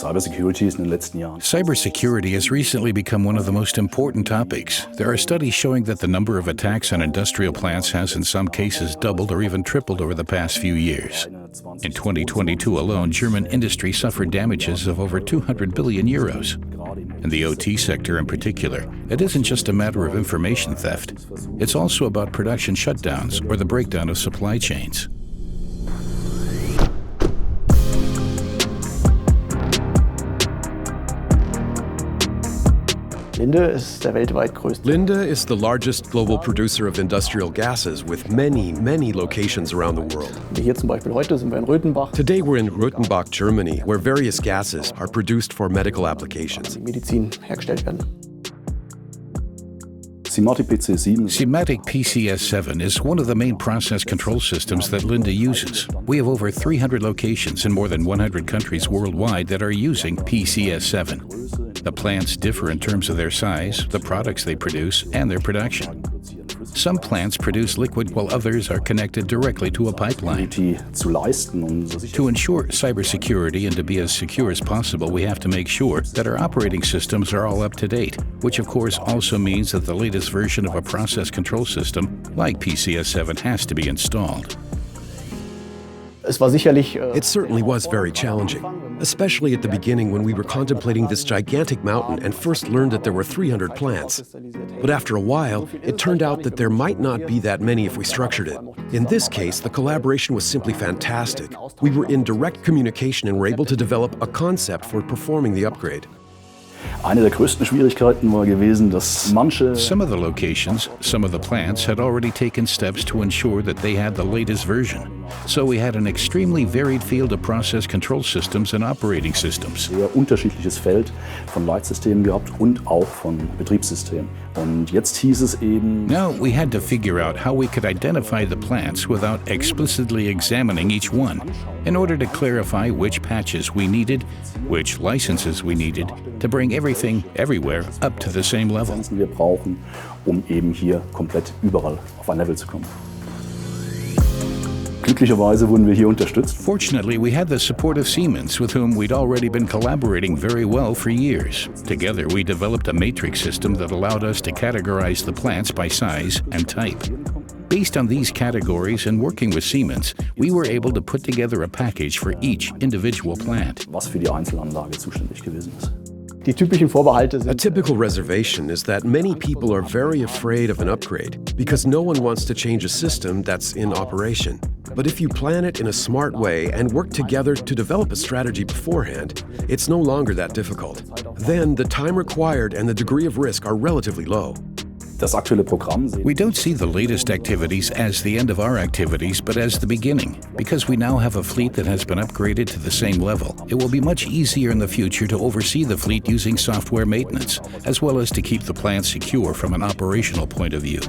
Cybersecurity has recently become one of the most important topics. There are studies showing that the number of attacks on industrial plants has in some cases doubled or even tripled over the past few years. In 2022 alone, German industry suffered damages of over 200 billion euros. In the OT sector in particular, it isn't just a matter of information theft. It's also about production shutdowns or the breakdown of supply chains. Linde ist der weltweit größte. Linde is the largest global producer of industrial gases with many, many locations around the world. Hier zum Beispiel heute sind wir in Röthenbach. Today we're in Röthenbach, Germany, where various gases are produced for medical applications. Die Medizin hergestellt werden. Simatic PCS 7 is one of the main process control systems that Linde uses. We have over 300 locations in more than 100 countries worldwide that are using PCS 7. The plants differ in terms of their size, the products they produce, and their production. Some plants produce liquid while others are connected directly to a pipeline. To ensure cybersecurity and to be as secure as possible, we have to make sure that our operating systems are all up to date, which of course also means that the latest version of a process control system, like PCS 7, has to be installed. It certainly was very challenging, especially at the beginning when we were contemplating this gigantic mountain and first learned that there were 300 plants. But after a while, it turned out that there might not be that many if we structured it. In this case, the collaboration was simply fantastic. We were in direct communication and were able to develop a concept for performing the upgrade. Some of the locations, some of the plants had already taken steps to ensure that they had the latest version. So we had an extremely varied field of process control systems and operating systems. Unterschiedliches Feld von Leitsystemen gehabt und auch von Betriebssystemen. Und jetzt hieß es eben. Now we had to figure out how we could identify the plants without explicitly examining each one, in order to clarify which patches we needed, which licenses we needed, to bring everything, everywhere, up to the same level. Wir brauchen, eben hier komplett überall auf ein Level zu kommen. Glücklicherweise wurden wir hier unterstützt. Fortunately, we had the support of Siemens, with whom we'd already been collaborating very well for years. Together, we developed a matrix system that allowed us to categorize the plants by size and type. Based on these categories and working with Siemens, we were able to put together a package for each individual plant. Was für die Einzelanlage zuständig gewesen ist. Die typischen Vorbehalte sind. A typical reservation is that many people are very afraid of an upgrade because no one wants to change a system that's in operation. But if you plan it in a smart way and work together to develop a strategy beforehand, it's no longer that difficult. Then the time required and the degree of risk are relatively low. Das aktuelle Programm. We don't see the latest activities as the end of our activities, but as the beginning. Because we now have a fleet that has been upgraded to the same level, it will be much easier in the future to oversee the fleet using software maintenance, as well as to keep the plant secure from an operational point of view.